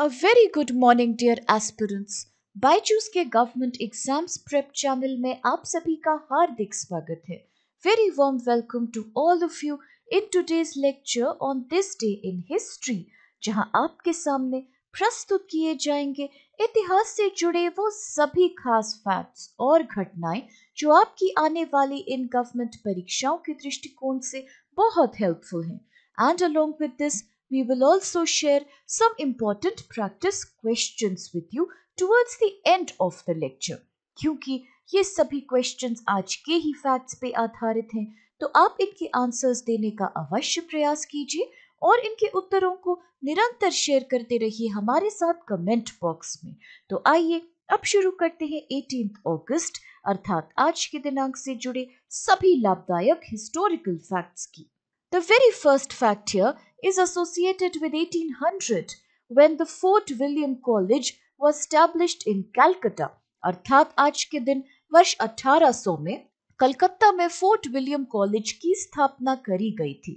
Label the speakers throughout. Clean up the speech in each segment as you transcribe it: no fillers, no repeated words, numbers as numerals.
Speaker 1: A very good morning dear aspirants. Byju's के government exams prep channel में आप सभी का हार्दिक स्वागत है. Very warm welcome to all of you in today's lecture on this day in history, जहां आपके सामने प्रस्तुत किए जाएंगे इतिहास से जुड़े वो सभी खास फैक्ट्स और घटनाएं जो आपकी आने वाली इन गवर्नमेंट परीक्षाओं के दृष्टिकोण से बहुत हेल्पफुल हैं. And along with this, we will also share some important practice questions with you towards the end of the lecture. क्योंकि ये सभी questions आज के ही facts पे आधारित हैं, तो आप इनके answers देने का अवश्य प्रयास कीजिए और इनके उत्तरों को निरंतर शेयर करते रहिए हमारे साथ कमेंट बॉक्स में. तो आइए अब शुरू करते हैं 18 अगस्त अर्थात आज के दिनांक से जुड़े सभी लाभदायक हिस्टोरिकल फैक्ट्स की. The very first fact here is associated with 1800 when the Fort William College was established in Calcutta. अर्थात आज के दिन वर्ष 1800 में कलकत्ता में फोर्ट विलियम कॉलेज की स्थापना करी गई थी.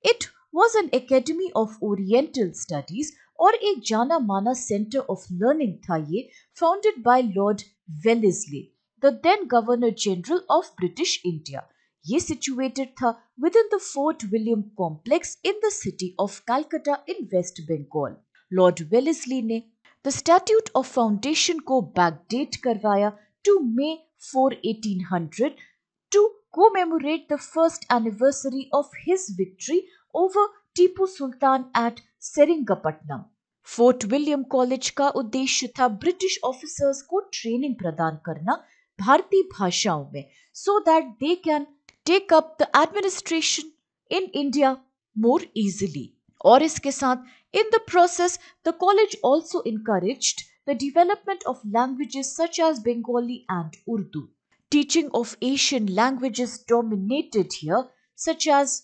Speaker 1: It was an academy of Oriental studies और एक जाना माना सेंटर ऑफ लर्निंग था ये, founded by lord Wellesley, the then Governor General of British India. ये सिचुएटेड था within the Fort William complex in the city of Calcutta in West Bengal. Lord Wellesley ने the statute of foundation को backdate करवाया to May 4, 1800 to commemorate the first anniversary of his victory over Tipu Sultan at Seringapatam. Fort William college का उद्देश्य था British officers को training प्रदान करना भारतीय भाषाओं में, so that they can take up the administration in India more easily. और इसके साथ in the process the college also encouraged the development of languages such as Bengali and Urdu. Teaching of Asian languages dominated here, such as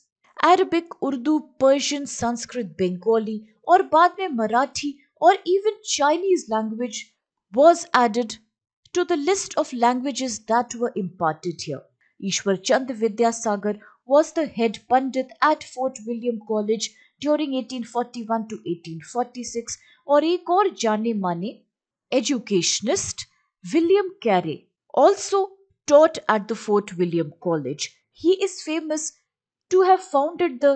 Speaker 1: Arabic, Urdu, Persian, Sanskrit, Bengali और बाद में मराठी और even Chinese language was added to the list of languages that were imparted here. Ishwar Chand Vidyasagar was the head Pandit at Fort William College during 1841 to 1846 और एक और जाने माने educationist William Carey also taught at the Fort William College. He is famous to have founded the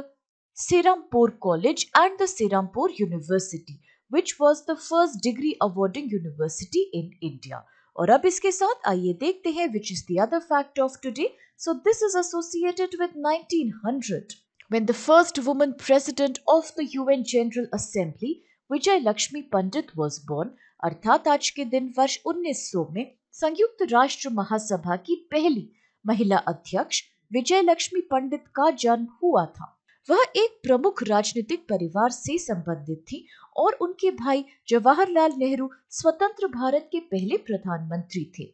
Speaker 1: Serampore College and the Serampore University, which was the first degree awarding university in India. और अब इसके साथ आइए देखते हैं which is the other fact of today. So this is associated with 1900 when the first woman president of the UN General Assembly, Vijay Lakshmi Pandit was born. अर्थात आज के दिन वर्ष 1900 में संयुक्त राष्ट्र महासभा की पहली महिला अध्यक्ष विजय लक्ष्मी पंडित का जन्म हुआ था. वह एक प्रमुख राजनीतिक परिवार से संबंधित थी और उनके भाई जवाहरलाल नेहरू स्वतंत्र भारत के पहले प्रधानमंत्री थे.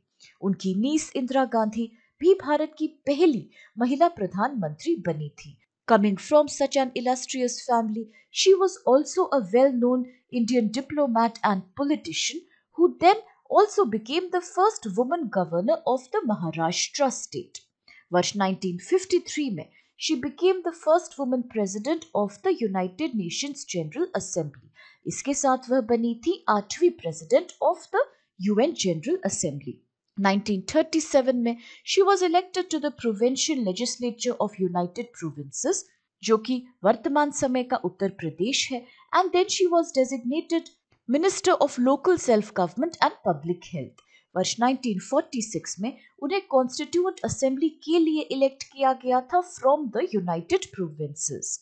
Speaker 1: उनकी नीस इंदिरा गांधी भी भारत की पहली महिला प्रधानमंत्री बनी थी. Coming from such an illustrious family, she was also a well-known Indian diplomat and politician who then also became the first woman governor of the Maharashtra state. वर्ष 1953 में she became the first woman president of the United Nations General Assembly. इसके साथ वह बनी थी 8वीं president of the UN General Assembly. 1937 में she was elected to the provincial legislature of United Provinces, जो कि वर्तमान समय का उत्तर प्रदेश है, and then she was designated Minister of Local Self-Government and Public Health. वर्ष 1946 में उन्हें कॉन्स्टिट्यूएंट असेंबली के लिए इलेक्ट किया गया था from the United Provinces.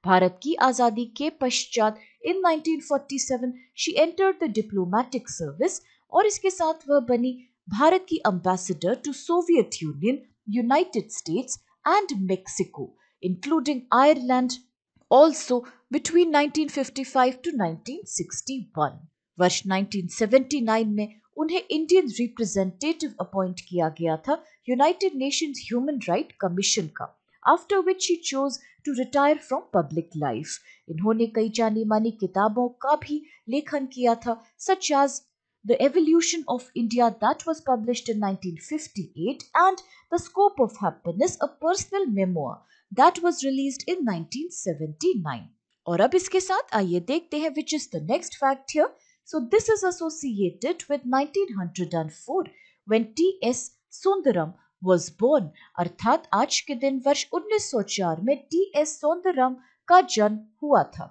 Speaker 1: Bharat की आजादी के पश्चात in 1947 she entered the diplomatic service और इसके साथ वह बनी भारत की ambassador to Soviet Union, United States and Mexico, including Ireland also between 1955 to 1961. वर्ष 1979 में उन्हें इंडियन रिप्रेजेंटेटिव अपॉइंट किया गया था United Nations human right commission का, after which she chose to retire from public life. इन्होंने कई जानी मानी किताबों का भी लेखन किया था, such as the evolution of India that was published in 1958 and the scope of happiness, a personal memoir that was released in 1979. और अब इसके साथ आइए देखते हैं which is the next fact here. So this is associated with 1904 when T.S. Sundaram was born. अर्थात आज के दिन वर्ष 1904 में T.S. Sundaram का जन्म हुआ था.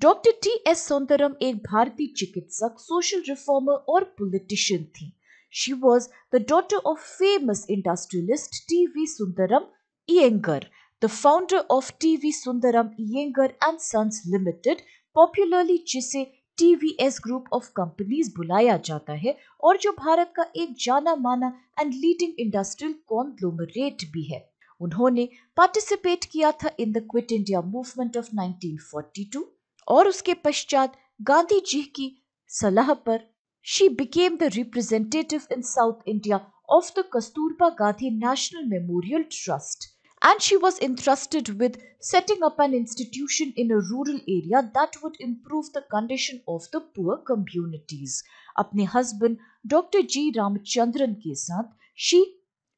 Speaker 1: Doctor T.S. Sundaram एक भारतीय चिकित्सक, सोशल रिफॉर्मर और पॉलिटिशियन थी. She was the daughter of famous industrialist T.V. Sundaram Iyengar, the founder of T.V. Sundaram Iyengar and Sons Limited, popularly जिसे TVS Group of Companies बुलाया जाता है और जो भारत का एक जाना माना एंड लीडिंग इंडस्ट्रियल कॉन्ग्लोमरेट भी है. उन्होंने पार्टिसिपेट किया था in the quit India movement of 1942 और उसके पश्चात गांधी जी की सलाह पर she became the representative in South India of the Kasturba Gandhi National Memorial Trust, and she was entrusted with setting up an institution in a rural area that would improve the condition of the poor communities. अपने husband Dr. G. Ramachandran के साथ she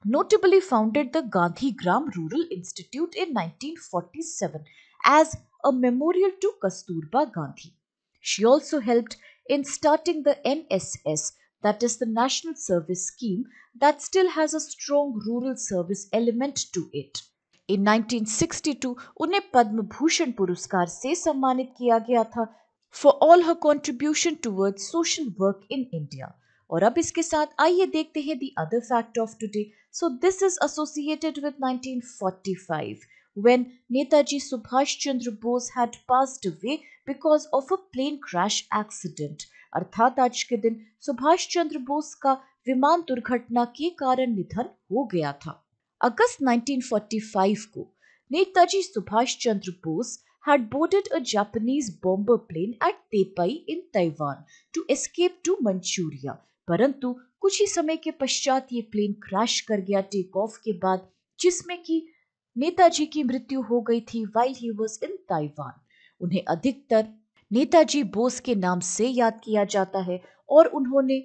Speaker 1: notably founded the Gandhi Gram Rural Institute in 1947 as a memorial to Kasturba Gandhi. She also helped in starting the NSS, that is the National Service Scheme, that still has a strong rural service element to it. In 1962, उन्हें पद्म भूषण पुरस्कार से सम्मानित किया गया था for all her contribution towards social work in India. और अब इसके साथ आइए देखते हैं the other fact of today. So this is associated with 1945 when Netaji Subhas Chandra Bose had passed away because of a plane crash accident. अर्थात आज के दिन सुभाष चंद्र बोस का विमान दुर्घटना के कारण निधन हो गया था. अगस्त 1945 को Netaji Subhash Chandra Bose had boarded a Japanese bomber plane at Tepai in Taiwan to escape to Manchuria. परंतु कुछ ही समय के पश्चात ये प्लेन क्रैश कर गया टेक ऑफ के बाद, जिसमें कि नेताजी की मृत्यु हो गई थी while he was in Taiwan. उन्हें अधिकतर नेताजी बोस के नाम से याद किया जाता है और उन्होंने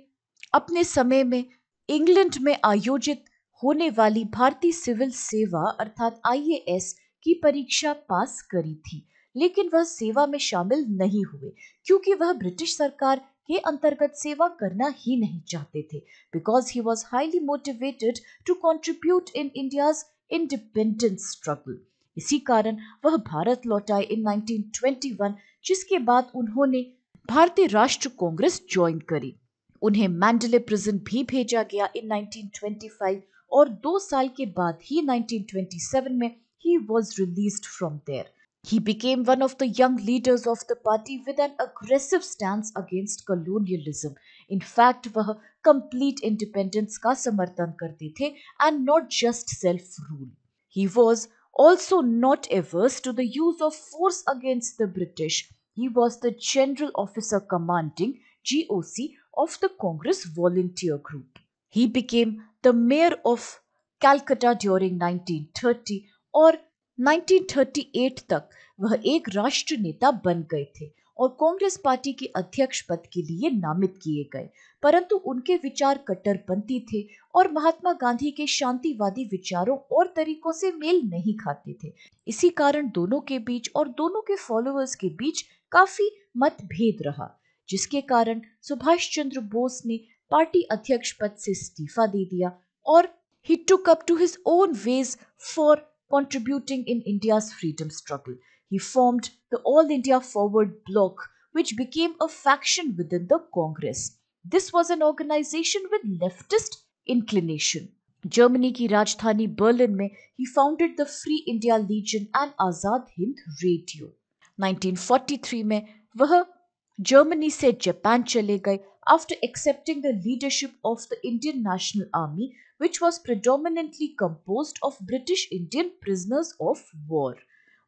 Speaker 1: अपने समय में इंग्लैंड में आयोजित होने वाली भारतीय सिविल सेवा अर्थात IAS की परीक्षा पास करी थी, लेकिन वह सेवा में शामिल नहीं हुए क्योंकि वह ब्रिटिश सरकार के अंतर्गत सेवा करना ही नहीं चाहते थे, because he was highly motivated to contribute in India's independence struggle. इसी कारण वह भारत लौट आए इन 1921, जिसके बाद उन्होंने भारतीय राष्ट्र कांग्रेस ज्वाइन करी. उन्हें मैंडले प्रिजन भी भेजा गया इन 1925 और 2 साल के बाद ही 1927 में he was released from there. He became one of the young leaders of the party with an aggressive stance against colonialism. In fact, वह complete independence का समर्थन करते थे and not just self-rule. He was also not averse to the use of force against the British. He was the General Officer Commanding GOC of the Congress Volunteer Group. He became the Mayor of Calcutta during 1930 और 1938 तक वह एक राष्ट्र नेता बन गए थे और कांग्रेस पार्टी के अध्यक्ष पद के लिए नामित किए गए, परंतु उनके विचार कट्टरपंथी थे और महात्मा गांधी के शांतिवादी विचारों और तरीकों से मेल नहीं खाते थे. इसी कारण दोनों के बीच और दोनों के फॉलोअर्स के बीच काफी मतभेद रहा, जिसके कारण सुभाष चंद्र बोस ने पार्टी अध्यक्ष पद से इस्तीफा दे दिया और he took up to his own ways for contributing in India's freedom struggle. He formed the All India Forward Bloc, which became a faction within the Congress. This was an organization with leftist inclination. Germany की राजधानी Berlin में he founded the Free India Legion and Azad Hind Radio. 1943 में वह Germany से Japan चले गए after accepting the leadership of the Indian National Army, which was predominantly composed of British Indian prisoners of war.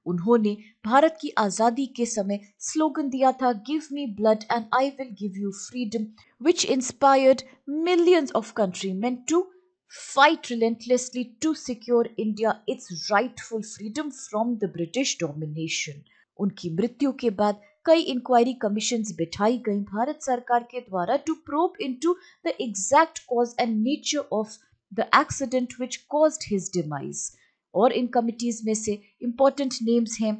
Speaker 1: उन्होंने भारत की आजादी के समय स्लोगन दिया था give me blood and I will give you freedom, which inspired millions of countrymen to fight relentlessly to secure India its rightful freedom from the British domination. उनकी मृत्यु के बाद कई इंक्वायरी कमीशंस बिठाई गई भारत सरकार के द्वारा to probe into the exact cause and nature of the accident which caused his demise. और इन कमिटीज में से इंपॉर्टेंट नेम्स हैं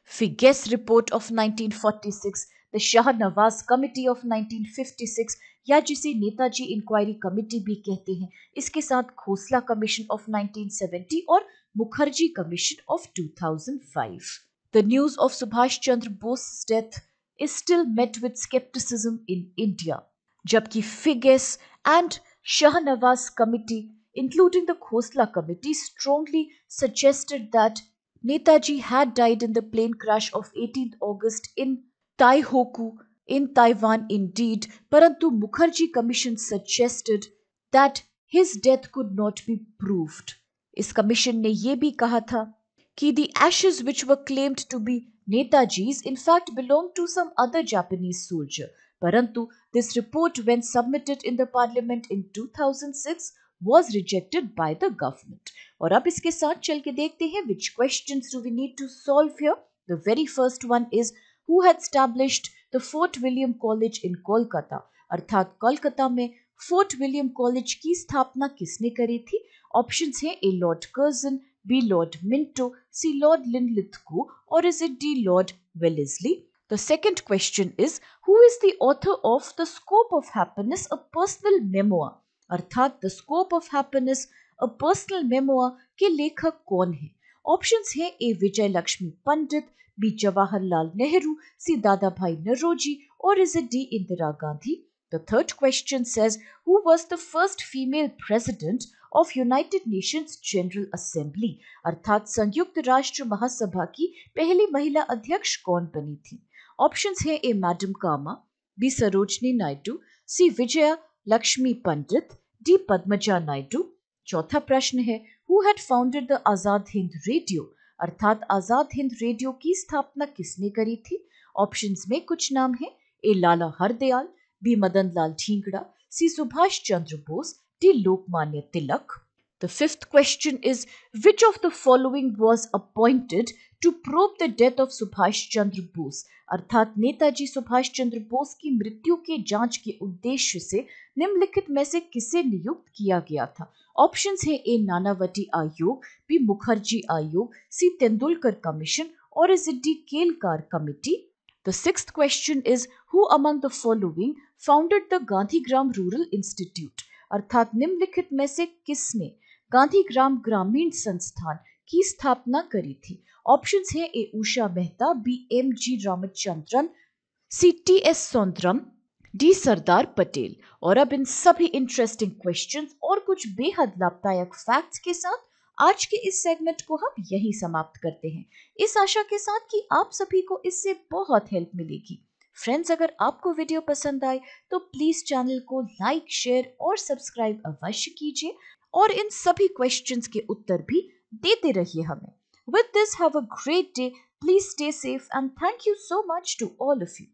Speaker 1: Figes report of 1946, the Shah Nawaz Committee of 1956 या जिसे नेताजी इंक्वायरी कमेटी भी कहते हैं, इसके साथ खोसला कमीशन ऑफ 1970 और Mukherjee commission of 2005. The news of Subhash Chandra Bose's death is still met with skepticism in India. Jabki Figes and Shah Nawaz Committee, including the Khosla Committee, strongly suggested that Netaji had died in the plane crash of 18th August in Taihoku in Taiwan indeed, Parantu Mukherjee Commission suggested that his death could not be proved. इस commission ने यह भी कहा था कि the ashes which were claimed to be Netaji's in fact belonged to some other Japanese soldier. Parantu this report, when submitted in the parliament in 2006, was rejected by the government. और अब इसके साथ चल के देखते हैं which questions do we need to solve here. The very first one is who had established the Fort William College in Kolkata. अर्थात कोलकाता में फोर्ट विलियम कॉलेज की स्थापना किसने करी थी? ऑप्शंस हैं A lord Curzon, B lord Minto, C lord Linlithgow और is it D lord Wellesley? The second question is who is the author of The Scope of Happiness, a personal memoir. अर्थात The Scope of Happiness, a personal memoir के लेखक कौन है? Options हैं ए विजय लक्ष्मी पंडित, B Jawaharlal Nehru, सी दादा भाई नरोजी और is it D Indira Gandhi? The third question says who was the first female president of United Nations General Assembly. अर्थात संयुक्त राष्ट्र महासभा की पहली महिला अध्यक्ष कौन बनी थी? ऑप्शंस हैं ए मैडम कामा, बी सरोजनी नायडू, सी विजया लक्ष्मी पंडित, डी पद्मजा नायडू. चौथा प्रश्न है who had founded the Azad Hind radio. अर्थात आजाद हिंद रेडियो की स्थापना किसने करी थी? ऑप्शंस में कुछ नाम है A Lala Hardayal, B Madan Lal Dhingra, C Subhash Chandra Bose, D Lokmanya Tilak. The fifth question is which of the following was appointed to probe the death of Subhash Chandra Bose. अर्थात नेताजी सुभाष चंद्र बोस की मृत्यु के जांच के उद्देश्य से निम्नलिखित में से किसे नियुक्त किया गया था? ऑप्शंस हैं ए नानावटी आयोग, बी मुखर्जी आयोग, सी तेंदुलकर कमीशन और is it D Kelkar committee? The sixth question is who among the following founded the Gandhigram rural institute. अर्थात निम्नलिखित में से किसने गांधीग्राम ग्रामीण संस्थान की स्थापना करी थी? ऑप्शंस हैं A Usha Mehta, B M G Ramachandran, C T S Soundaram, D Sardar Patel. और अब इन सभी इंटरेस्टिंग क्वेश्चंस और कुछ बेहद लाभदायक फैक्ट्स के साथ आज के इस सेगमेंट को हम यहीं समाप्त करते हैं, इस आशा के साथ कि आप सभी को इससे बहुत हेल्प मिलेगी. फ्रेंड्स, अगर आपको वीडियो पसंद आए तो प्लीज चैनल को लाइक, शेयर और सब्सक्राइब अवश्य कीजिए और इन सभी क्वेश्चंस के उत्तर भी देते रहिए हमें. With this, have a great day. Please stay safe and thank you so much to all of you.